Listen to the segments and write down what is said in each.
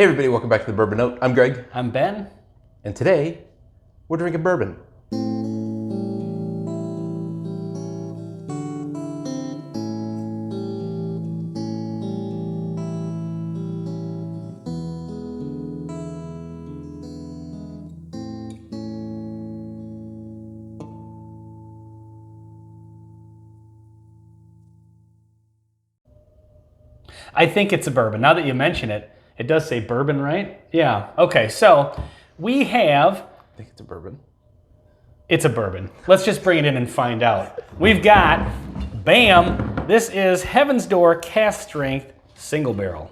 Hey everybody, welcome back to the Bourbon Note. I'm Greg. I'm Ben. And today, we're drinking bourbon. I think it's a bourbon. Now that you mention it, it does say bourbon, right? Yeah. Okay, so we have... I think it's a bourbon. It's a bourbon. Let's just bring it in and find out. We've got, bam, this is Heaven's Door cask strength single barrel.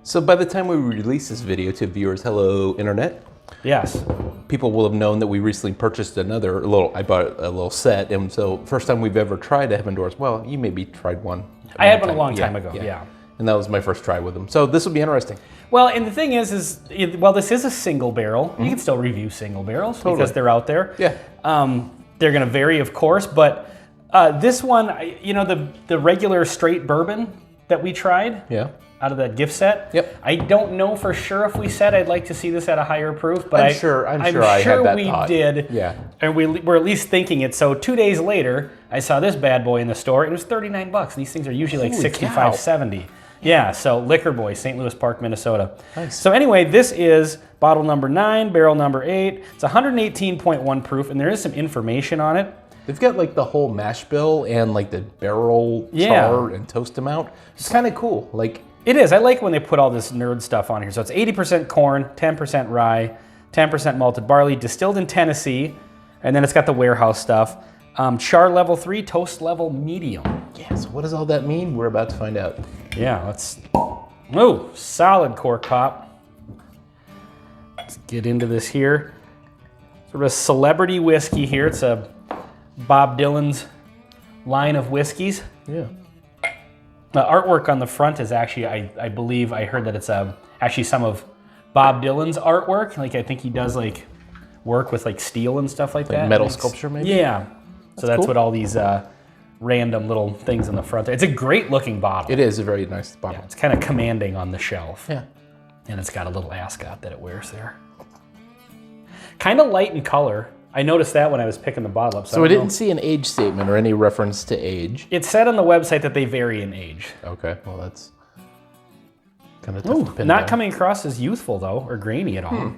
So by the time we release this video to viewers, hello internet. Yes. People will have known that we recently purchased I bought a little set, and so first time we've ever tried a Heaven Doors. Well, you maybe tried one. I had one a long time ago, yeah. And that was my first try with them. So this will be interesting. Well, and the thing is well, this is a single barrel. You can still review single barrels because they're out there. Yeah. They're gonna vary, of course, but this one, you know, the regular straight bourbon that we tried. Yeah. Out of that gift set. Yep. I don't know for sure if we said I'd like to see this at a higher proof, but I'm sure I had that we thought. did. Yeah. And we're at least thinking it. So 2 days later, I saw this bad boy in the store. It was $39, and these things are usually like Holy 65, cow. 70. Yeah, so Liquor Boy, St. Louis Park, Minnesota. Nice. So anyway, this is bottle number 9, barrel number 8. It's 118.1 proof, and there is some information on it. They've got like the whole mash bill and like the barrel char and toast amount. It's kind of cool. Like, it is. I like when they put all this nerd stuff on here. So it's 80% corn, 10% rye, 10% malted barley, distilled in Tennessee, and then it's got the warehouse stuff. Char level 3, toast level medium. yeah, so what does all that mean? We're about to find out. Yeah, let's... Ooh, solid cork pop. Let's get into this here. Sort of a celebrity whiskey here. It's a Bob Dylan's line of whiskeys. Yeah. The artwork on the front is actually, I believe, I heard that it's actually some of Bob Dylan's artwork. Like, I think he does like work with like steel and stuff like that. Metal sculpture maybe? Yeah. So that's cool. what all these random little things on the front. It's a great looking bottle. It is a very nice bottle. Yeah, it's kind of commanding on the shelf. Yeah. And it's got a little ascot that it wears there. Kind of light in color. I noticed that when I was picking the bottle up. So I didn't see an age statement or any reference to age. It said on the website that they vary in age. Okay, well that's kind of tough to pin Not down. coming across as youthful though, or grainy at all.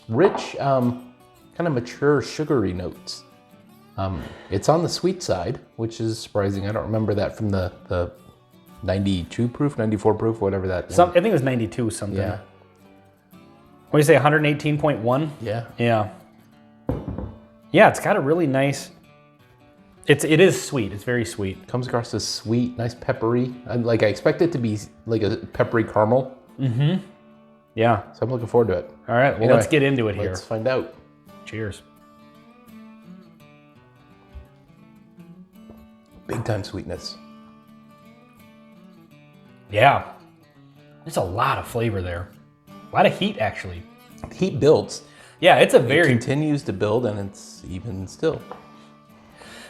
Rich, kind of mature, sugary notes. It's on the sweet side, which is surprising. I don't remember that from the 92 proof, 94 proof, whatever that is. I think it was 92 something. Yeah. What do you say, 118.1? Yeah. Yeah. Yeah, it's got a really nice, it is sweet, it's very sweet. Comes across as sweet, nice peppery. I expect it to be like a peppery caramel. Mm-hmm. Yeah. So I'm looking forward to it. All right, well, Anyway, let's get into it here. Let's find out. Cheers. Big time sweetness. Yeah. There's a lot of flavor there. A lot of heat, actually. Heat builds. Yeah, it's a It very... continues to build, and it's even still.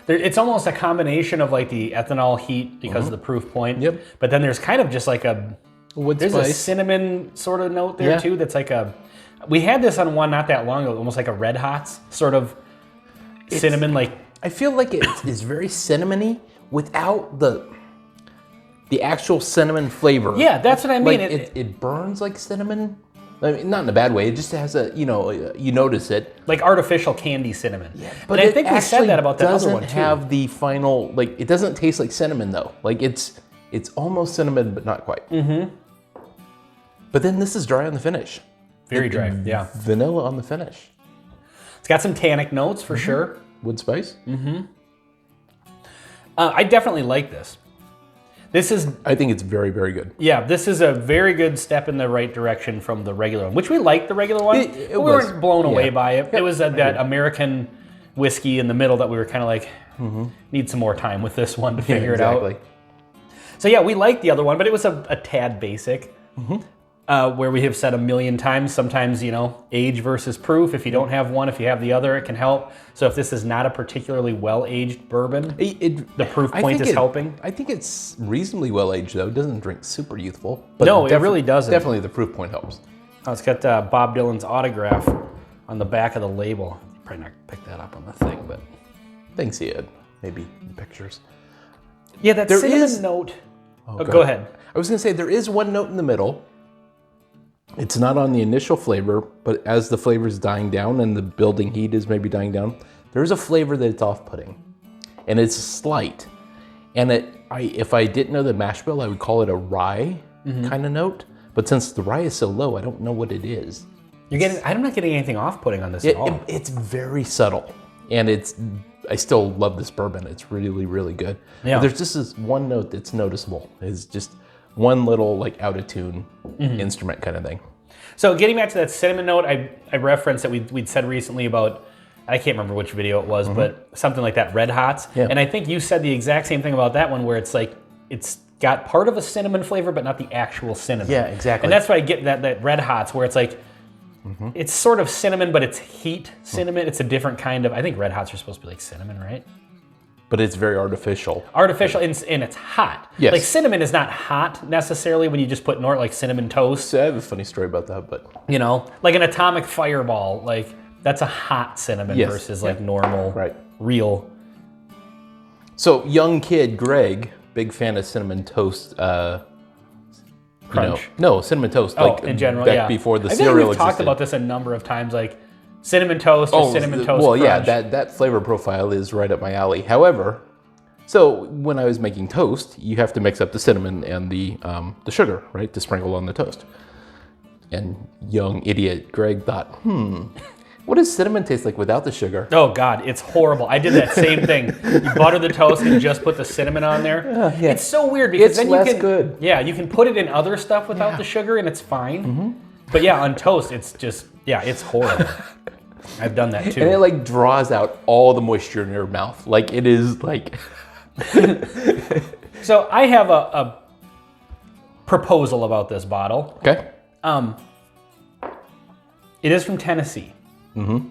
It's almost a combination of like the ethanol heat because of the proof point. Yep. But then there's kind of just like Wood there's spice. a cinnamon sort of note there Yeah. too. That's like we had this on one not that long ago, almost like a Red Hots sort of cinnamon like. I feel like it is very cinnamony without the actual cinnamon flavor. Yeah, that's what I mean. Like it burns like cinnamon. I mean, not in a bad way. It just has a, you notice it. Like artificial candy cinnamon. Yeah, But I think we said that about the other one too. It doesn't have the final, like, it doesn't taste like cinnamon though. Like it's almost cinnamon, but not quite. Mm-hmm. But then this is dry on the finish. Very dry, yeah. Vanilla on the finish. It's got some tannic notes for sure. Wood spice. I definitely like this. I think it's very, very good. Yeah, this is a very good step in the right direction from the regular one, which we liked the regular one. We weren't blown away by it. It was that American whiskey in the middle that we were kind of like, need some more time with this one to figure it out. So yeah, we liked the other one, but it was a tad basic. Where we have said a million times, sometimes, age versus proof. If you don't have one, if you have the other, it can help. So if this is not a particularly well-aged bourbon, the proof point is helping. I think it's reasonably well-aged, though. It doesn't drink super youthful. But no, it really doesn't. Definitely the proof point helps. Oh, it's got Bob Dylan's autograph on the back of the label. Probably not pick that up on the thing, but... I think see it, maybe in pictures. Yeah, that cinnamon note... Oh, go ahead. I was going to say, there is one note in the middle. It's not on the initial flavor, but as the flavor is dying down and the building heat is maybe dying down, there's a flavor that it's off-putting. And it's slight. And if I didn't know the mash bill, I would call it a rye kind of note. But since the rye is so low, I don't know what it is. I'm not getting anything off-putting on this at all. It's very subtle. And I still love this bourbon. It's really, really good. Yeah. But there's just this one note that's noticeable. It's just one little like out of tune instrument kind of thing. So getting back to that cinnamon note, I referenced that we'd said recently about, I can't remember which video it was, but something like that, Red Hots. Yeah. And I think you said the exact same thing about that one, where it's like, it's got part of a cinnamon flavor, but not the actual cinnamon. Yeah, exactly. And that's why I get that Red Hots, where it's like, it's sort of cinnamon, but it's heat cinnamon. It's a different kind of, I think Red Hots are supposed to be like cinnamon, right? But it's very artificial. Artificial, and it's hot. Yes. Like cinnamon is not hot necessarily when you just put like cinnamon toast. So I have a funny story about that, but... like an atomic fireball, like that's a hot cinnamon versus like normal, real. So young kid Greg, big fan of cinnamon toast. Crunch. No, cinnamon toast. Like in general, back before the I cereal think we've existed. talked about this a number of times, like cinnamon toast or cinnamon toast well, crunch. yeah, that flavor profile is right up my alley. However, so when I was making toast, you have to mix up the cinnamon and the sugar, right, to sprinkle on the toast. And young idiot Greg thought, what does cinnamon taste like without the sugar? Oh God, it's horrible. I did that same thing. You butter the toast and just put the cinnorman on there. Yeah. It's so weird because then you can, good. Yeah, you can put it in other stuff without the sugar and it's fine. But yeah, on toast, it's just, it's horrible. I've done that too. And it like draws out all the moisture in your mouth. Like it is like... So I have a proposal about this bottle. Okay. It is from Tennessee. I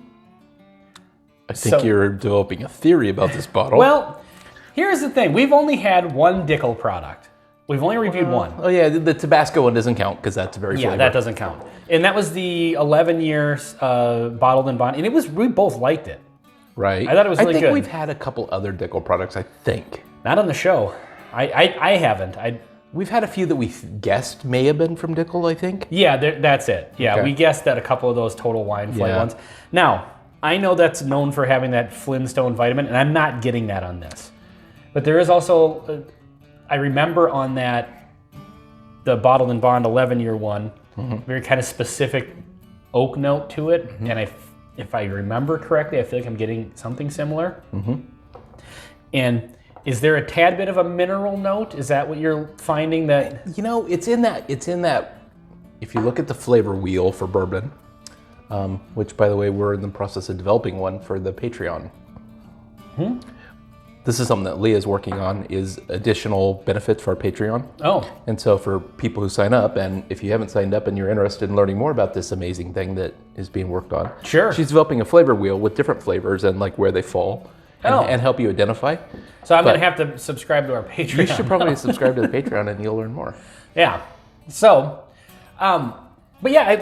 think you're developing a theory about this bottle. Well, here's the thing. We've only had one Dickel product. We've only reviewed one. Oh yeah, the Tabasco one doesn't count because that's very flavor. Yeah, that doesn't count. And that was the 11 years bottled and bond. And we both liked it. Right. I thought it was really good. I think we've had a couple other Dickel products, I think. Not on the show. I haven't. We've had a few that we guessed may have been from Dickel, I think. Yeah, that's it. Yeah, Okay. we guessed that a couple of those Total Wine Flight ones. Now, I know that's known for having that Flintstone vitamin, and I'm not getting that on this. But there is also, I remember on that, the Bottled and Bond 11-year one, very kind of specific oak note to it. And if I remember correctly, I feel like I'm getting something similar. And is there a tad bit of a mineral note? Is that what you're finding that? It's in that, if you look at the flavor wheel for bourbon, which by the way, we're in the process of developing one for the Patreon. This is something that Leah's working on, is additional benefits for our Patreon. Oh. And so for people who sign up, and if you haven't signed up and you're interested in learning more about this amazing thing that is being worked on. Sure. She's developing a flavor wheel with different flavors and like where they fall. And help you identify. So I'm going to have to subscribe to our Patreon. You should probably subscribe to the Patreon and you'll learn more. Yeah. So, but yeah,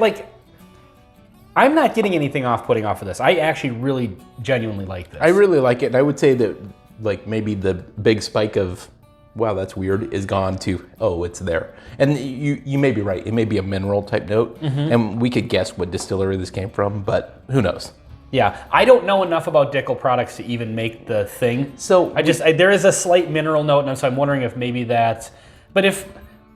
I'm not getting anything off-putting off of this. I actually really genuinely like this. I really like it. And I would say that like maybe the big spike of, wow, that's weird, is gone to, oh, it's there. And you may be right. It may be a mineral type note. And we could guess what distillery this came from, but who knows? Yeah, I don't know enough about Dickel products to even make the thing. So there is a slight mineral note, and so I'm wondering if maybe that's. But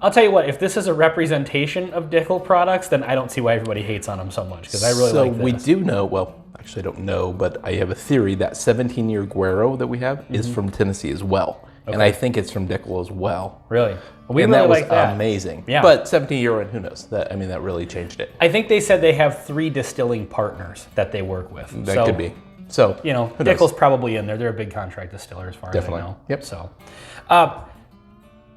I'll tell you what, if this is a representation of Dickel products, then I don't see why everybody hates on them so much because I really like this. So we do know. Well, actually, I don't know, but I have a theory that 17-year Guero that we have is from Tennessee as well, and I think it's from Dickel as well. Really? We And really that was like that. amazing. Yeah. But 17-year, and who knows? That really changed it. I think they said they have 3 distilling partners that they work with. That could be. So, You know, who knows? Dickel's probably in there. They're a big contract distiller as far Definitely. as I know. Yep. So,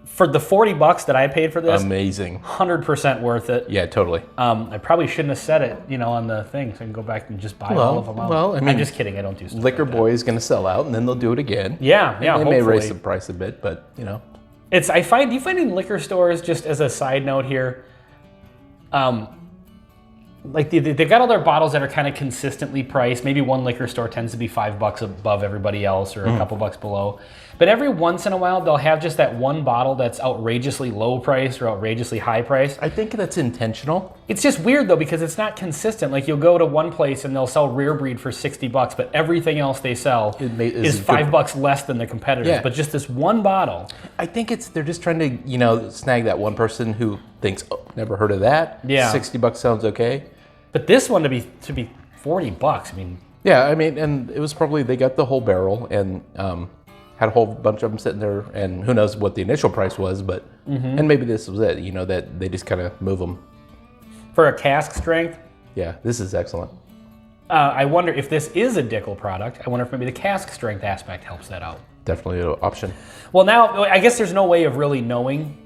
for the $40 that I paid for this, Amazing. 100% worth it. Yeah, totally. I probably shouldn't have said it, you know, on the thing, so I can go back and just buy all of them out. well, I mean, I'm just kidding. I don't do stuff Liquor like that. Boy is going to sell out, and then they'll do it again. Yeah, They hopefully. may raise the price a bit, but, you know. You find in liquor stores, just as a side note here, like they've got all their bottles that are kind of consistently priced. Maybe one liquor store tends to be $5 above everybody else, or a couple bucks below. But every once in a while, they'll have just that one bottle that's outrageously low priced or outrageously high priced. I think that's intentional. It's just weird though, because it's not consistent. Like you'll go to one place and they'll sell Rare Breed for $60, but everything else they sell is $5 less than the competitors. Yeah. But just this one bottle. I think they're just trying to, you know, snag that one person who thinks, oh, never heard of that. Yeah. $60 sounds okay. But this one to be $40, I mean. Yeah, I mean, and it was probably, they got the whole barrel and had a whole bunch of them sitting there, and who knows what the initial price was, but, and maybe this was it, you know, that they just kind of move them. For a cask strength, Yeah, this is excellent. I wonder if this is a Dickel product. I wonder if maybe the cask strength aspect helps that out. Definitely an option. Well, now, I guess there's no way of really knowing,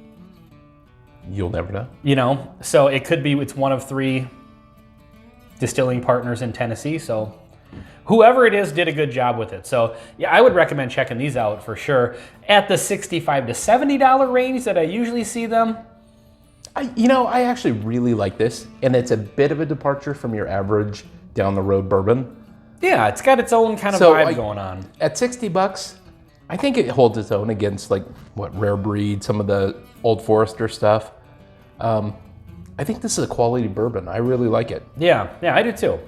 You'll never know. you know, so it could be it's one of 3 distilling partners in Tennessee, so whoever it is did a good job with it. So yeah, I would recommend checking these out for sure. At the $65 to $70 range that I usually see them. I actually really like this, and it's a bit of a departure from your average down the road bourbon. Yeah, it's got its own kind of So, vibe going on. At $60, I think it holds its own against like Rare Breed, some of the Old Forester stuff. I think this is a quality bourbon. I really like it. Yeah, I do too.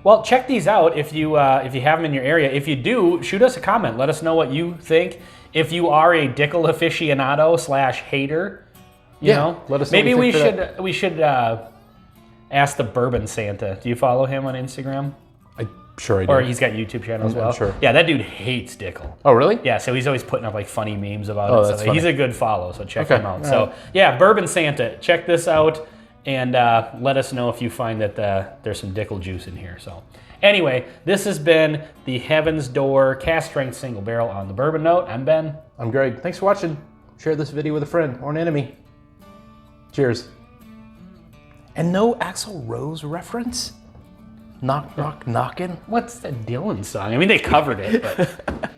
Well, check these out if you have them in your area. If you do, shoot us a comment. Let us know what you think. If you are a Dickel aficionado / hater, you know, let us know maybe what you think we should ask the Bourbon Santa. Do you follow him on Instagram? I'm sure I do. Or he's got a YouTube channel as well. I'm sure. Yeah, that dude hates Dickel. Oh, really? Yeah, so he's always putting up like funny memes about Oh, it. that's So funny. he's a good follow, so check Okay, him out. all So right. yeah, Bourbon Santa, check this out and let us know if you find that there's some Dickel juice in here. So anyway, this has been the Heaven's Door Cask Strength Single Barrel on the Bourbon Note. I'm Ben. I'm Greg. Thanks for watching. Share this video with a friend or an enemy. Cheers. And no Axl Rose reference? Knock, knock, knockin'? What's the Dylan song? I mean, they covered it, but